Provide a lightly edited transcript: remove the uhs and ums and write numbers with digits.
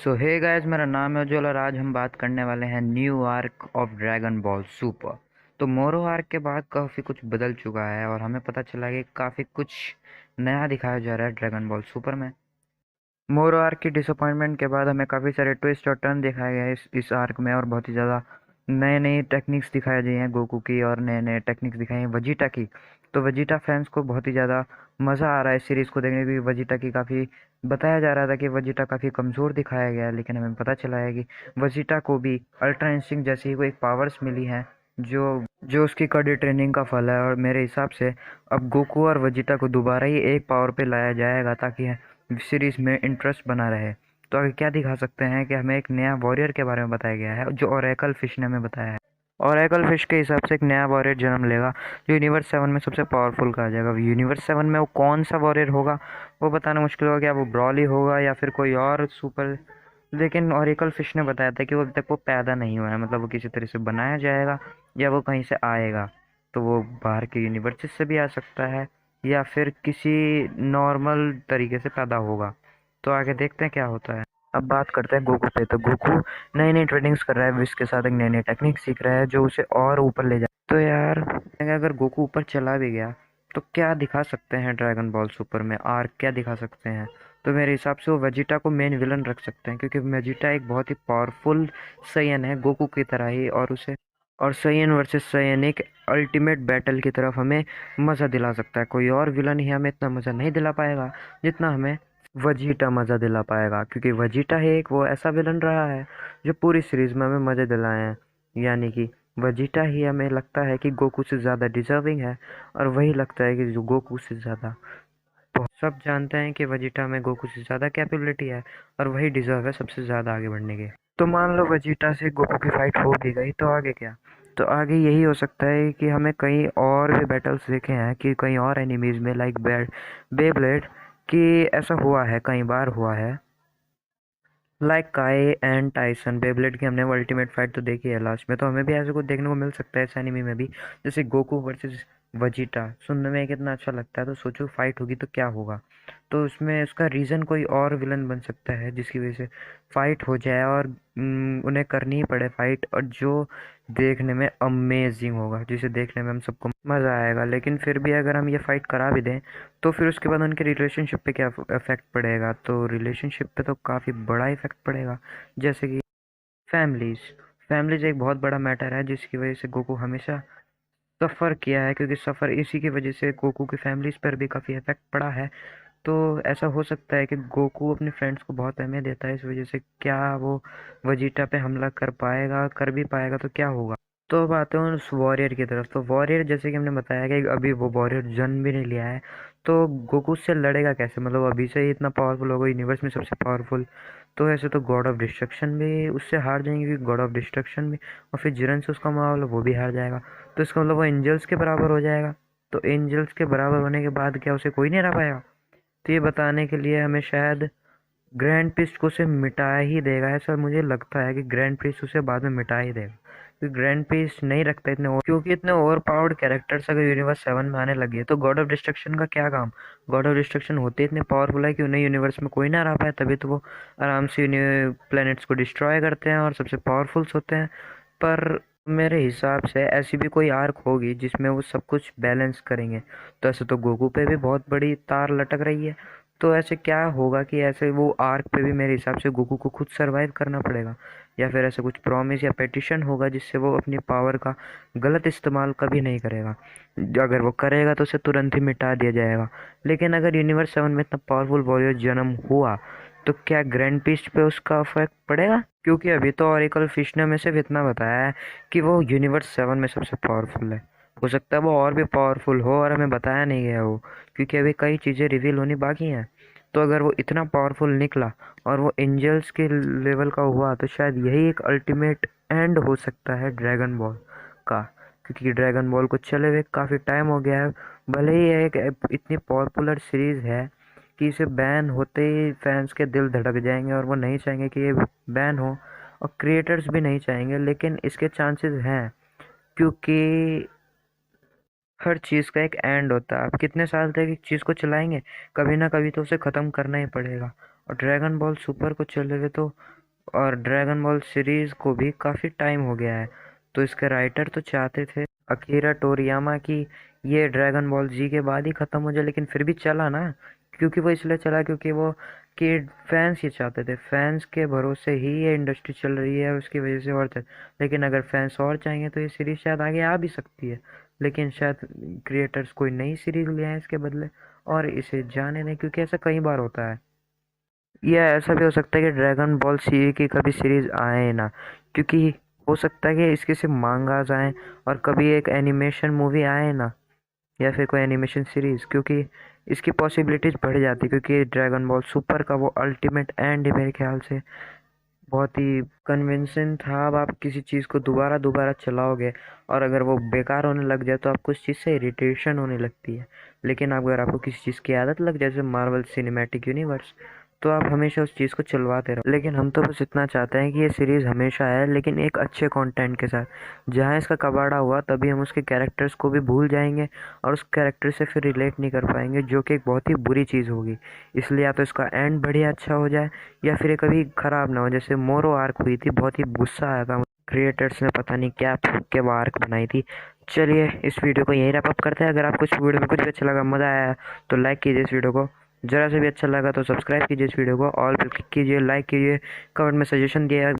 सो hey guys, मेरा नाम है उज्ज्वल और आज हम बात करने वाले हैं New York of dragon ball super. तो मोरो आर्क के बाद काफ़ी कुछ बदल चुका है और हमें पता चला कि काफ़ी कुछ नया दिखाया जा रहा है ड्रैगन बॉल सुपर में। मोरो आर्क की डिसअपॉइंटमेंट के बाद हमें काफ़ी सारे ट्विस्ट और टर्न दिखाए गए हैं इस आर्क में और बहुत ही ज़्यादा नए नए टेक्निक्स दिखाई दी हैं गोकू की और नए नए टेक्निक्स दिखाई हैं वजीटा की। तो वजीटा फैंस को बहुत ही ज़्यादा मज़ा आ रहा है इस सीरीज़ को देखने की। वजीटा की काफ़ी बताया जा रहा था कि वजीटा काफ़ी कमज़ोर दिखाया गया है, लेकिन हमें पता चला है कि वजीटा को भी अल्ट्रा इंस्टिंक्ट जैसी ही कोई पावर्स मिली हैं जो जो उसकी कड़ी ट्रेनिंग का फल है। और मेरे हिसाब से अब गोकू और वजीटा को दोबारा ही एक पावर पे लाया जाएगा ताकि सीरीज में इंटरेस्ट बना रहे। तो आगे क्या दिखा सकते हैं कि हमें एक नया वॉरियर के बारे में बताया गया है जो ओरेकल फिश ने हमें बताया है। ओरेकल फिश के हिसाब से एक नया वॉरियर जन्म लेगा जो यूनिवर्स 7 में सबसे पावरफुल कहा जाएगा। यूनिवर्स 7 में वो कौन सा वॉरियर होगा वो बताना मुश्किल होगा। क्या वो ब्रॉली होगा या फिर कोई और सुपर, लेकिन ओरेकल फिश ने बताया था कि वो अभी तक वो पैदा नहीं हुआ है, मतलब वो किसी तरह से बनाया जाएगा या वो कहीं से आएगा। तो वो बाहर के यूनिवर्सेस से भी आ सकता है या फिर किसी नॉर्मल तरीके से पैदा होगा। तो आगे देखते हैं क्या होता है। अब बात करते हैं गोकू पे। तो गोकू नई नई ट्रेनिंग्स कर रहा है, विश के साथ एक नई नई टेक्निक सीख रहा है जो उसे और ऊपर ले जाए। तो यार अगर गोकू ऊपर चला भी गया तो क्या दिखा सकते हैं ड्रैगन बॉल सुपर में, आर्क क्या दिखा सकते हैं। तो मेरे हिसाब से वो वेजिटा को मेन विलन रख सकते हैं क्योंकि वेजिटा एक बहुत ही पावरफुल सैयन है गोकू की तरह ही, और सैयन वर्सेस सैयन एक अल्टीमेट बैटल की तरफ हमें मज़ा दिला सकता है। कोई और विलन ही हमें इतना मज़ा नहीं दिला पाएगा जितना हमें वजीटा मज़ा दिला पाएगा, क्योंकि वजीटा ही एक वो ऐसा विलन रहा है जो पूरी सीरीज में हमें मज़े दिलाए हैं। यानी कि वजीटा ही हमें लगता है कि गोकू से ज़्यादा डिजर्विंग है और वही लगता है कि जो गोकू से ज़्यादा, तो सब जानते हैं कि वजीटा में गोकू से ज़्यादा कैपेबिलिटी है और वही डिजर्व है सबसे ज़्यादा आगे बढ़ने के। तो मान लो वजीटा से गोकू की फाइट हो भी गई तो आगे क्या। तो आगे यही हो सकता है कि हमें कई और भी बैटल्स देखे हैं कि कई और एनिमीज में लाइक बेब्लेड कि ऐसा हुआ है, कई बार हुआ है। लाइक काई एंड टाइसन बेब्लेड की हमने वो अल्टीमेट फाइट तो देखी है लास्ट में, तो हमें भी ऐसा कुछ देखने को मिल सकता है इस एनिमी में भी, जैसे गोकू वर्सेस वजीटा। सुनने में कितना अच्छा लगता है, तो सोचो फाइट होगी तो क्या होगा। तो उसमें उसका रीज़न कोई और विलन बन सकता है जिसकी वजह से फाइट हो जाए और उन्हें करनी ही पड़े फाइट, और जो देखने में अमेजिंग होगा, जिसे देखने में हम सबको मज़ा आएगा। लेकिन फिर भी अगर हम ये फाइट करा भी दें तो फिर उसके बाद उनके रिलेशनशिप पे क्या इफेक्ट पड़ेगा। तो रिलेशनशिप पे तो काफ़ी बड़ा इफेक्ट पड़ेगा, जैसे कि फैमिलीज फैमिलीज एक बहुत बड़ा मैटर है जिसकी वजह से गोकू हमेशा सफ़र किया है, क्योंकि सफ़र इसी की वजह से गोकू की फैमिलीज पर भी काफ़ी इफेक्ट पड़ा है। तो ऐसा हो सकता है कि गोकू अपने फ्रेंड्स को बहुत अहमियत देता है, इस वजह से क्या वो वजीटा पे हमला कर पाएगा, कर भी पाएगा तो क्या होगा। तो अब आते हैं उस वॉरियर की तरफ। तो वॉरियर जैसे कि हमने बताया कि अभी वो वॉरियर जन्म भी नहीं लिया है, तो गोकू उससे लड़ेगा कैसे, मतलब अभी से ही इतना पावरफुल होगा, यूनिवर्स में सबसे पावरफुल। तो ऐसे तो गॉड ऑफ डिस्ट्रक्शन भी उससे हार जाएंगे, क्योंकि गॉड ऑफ डिस्ट्रक्शन भी, और फिर जिरन से उसका मुकाबला वो भी हार जाएगा। तो इसका मतलब वो एंजल्स के बराबर हो जाएगा। तो एंजल्स के बराबर होने के बाद क्या उसे कोई नहीं हरा पाएगा। तो ये बताने के लिए हमें शायद ग्रैंड प्रिस्ट को उसे मिटा ही देगा, ऐसा मुझे लगता है कि ग्रैंड प्रिस्ट उसे बाद में मिटा ही देगा, क्योंकि ग्रैंड प्रिस्ट नहीं रखता इतने क्योंकि इतने ओवर पावर्ड कैरेक्टर्स अगर यूनिवर्स 7 में आने लगे तो गॉड ऑफ डिस्ट्रक्शन का क्या काम। गॉड ऑफ डिस्ट्रक्शन होते इतने पावरफुल है कि उन्हें यूनिवर्स में कोई ना हरा पाए, तभी तो वो आराम से प्लैनेट्स को डिस्ट्रॉय करते हैं और सबसे पावरफुल्स होते हैं। पर मेरे हिसाब से ऐसी भी कोई आर्क होगी जिसमें वो सब कुछ बैलेंस करेंगे। तो ऐसे तो गोकू पे भी बहुत बड़ी तार लटक रही है, तो ऐसे क्या होगा कि ऐसे वो आर्क पे भी मेरे हिसाब से गोकू को खुद सरवाइव करना पड़ेगा, या फिर ऐसा कुछ प्रॉमिस या पेटिशन होगा जिससे वो अपनी पावर का गलत इस्तेमाल कभी नहीं करेगा। अगर वो करेगा तो उसे तुरंत ही मिटा दिया जाएगा। लेकिन अगर यूनिवर्स 7 में इतना पावरफुल वॉरियर जन्म हुआ तो क्या ग्रैंड पीस्ट पे उसका इफेक्ट पड़ेगा, क्योंकि अभी तो ऑरिकल फिश ने हमें सिर्फ इतना बताया है कि वो यूनिवर्स 7 में सबसे पावरफुल है। हो सकता है वो और भी पावरफुल हो और हमें बताया नहीं गया हो, क्योंकि अभी कई चीज़ें रिवील होनी बाकी हैं। तो अगर वो इतना पावरफुल निकला और वो एंजल्स के लेवल का हुआ तो शायद यही एक अल्टीमेट एंड हो सकता है ड्रैगन बॉल का, क्योंकि ड्रैगन बॉल को चले हुए काफ़ी टाइम हो गया है। भले ही एक इतनी पॉपुलर सीरीज़ है कि इसे बैन होते ही फैंस के दिल धड़क जाएंगे और वो नहीं चाहेंगे कि ये बैन हो, और क्रिएटर्स भी नहीं चाहेंगे, लेकिन इसके चांसेस हैं, क्योंकि हर चीज़ का एक एंड होता है। आप कितने साल तक एक चीज़ को चलाएंगे, कभी ना कभी तो उसे ख़त्म करना ही पड़ेगा। और ड्रैगन बॉल सुपर को चले हुए तो, और ड्रैगन बॉल सीरीज़ को भी काफ़ी टाइम हो गया है। तो इसके राइटर तो चाहते थे अकीरा टोरियामा की ये ड्रैगन बॉल जी के बाद ही ख़त्म हो जाए, लेकिन फिर भी चला ना। क्योंकि वो इसलिए चला क्योंकि वो कि फैंस ये चाहते थे, फैंस के भरोसे ही ये इंडस्ट्री चल रही है, उसकी वजह से और चल। लेकिन अगर फैंस और चाहेंगे तो ये सीरीज़ शायद आगे आ भी सकती है, लेकिन शायद क्रिएटर्स कोई नई सीरीज़ ले आए इसके बदले और इसे जाने दें, क्योंकि ऐसा कई बार होता है। या ऐसा भी हो सकता है कि ड्रैगन बॉल सी की कभी सीरीज आए ना, क्योंकि हो सकता है कि इसके सिर्फ मांगास आए और कभी एक एनिमेशन मूवी आए ना, या फिर कोई एनिमेशन सीरीज, क्योंकि इसकी पॉसिबिलिटीज बढ़ जाती, क्योंकि ड्रैगन बॉल सुपर का वो अल्टीमेट एंड मेरे ख्याल से बहुत ही कन्विंसिंग था। अब आप किसी चीज़ को दोबारा दोबारा चलाओगे और अगर वो बेकार होने लग जाए तो आपको उस चीज़ से इरिटेशन होने लगती है। लेकिन अगर आपको किसी चीज़ की आदत लग जाए, जैसे मार्वल सिनेमैटिक यूनिवर्स, तो आप हमेशा उस चीज़ को चलवाते रहो। लेकिन हम तो बस इतना चाहते हैं कि ये सीरीज़ हमेशा आए, लेकिन एक अच्छे कंटेंट के साथ। जहाँ इसका कबाड़ा हुआ तभी हम उसके कैरेक्टर्स को भी भूल जाएंगे और उस कैरेक्टर से फिर रिलेट नहीं कर पाएंगे, जो कि एक बहुत ही बुरी चीज़ होगी। इसलिए या तो इसका एंड बढ़िया अच्छा हो जाए, या फिर ये कभी ख़राब ना हो। जैसे मोरो आर्क हुई थी, बहुत ही गुस्सा आया था, क्रिएटर्स ने पता नहीं क्या फूक के वो आर्क बनाई थी। चलिए इस वीडियो को यहीं रैप अप करते हैं। अगर आपको इस वीडियो में कुछ भी अच्छा लगा, मज़ा आया, तो लाइक कीजिए इस वीडियो को। ज़रा से भी अच्छा लगा तो सब्सक्राइब कीजिए इस वीडियो को, ऑल पर क्लिक कीजिए, लाइक कीजिए, कमेंट में सजेशन दिए।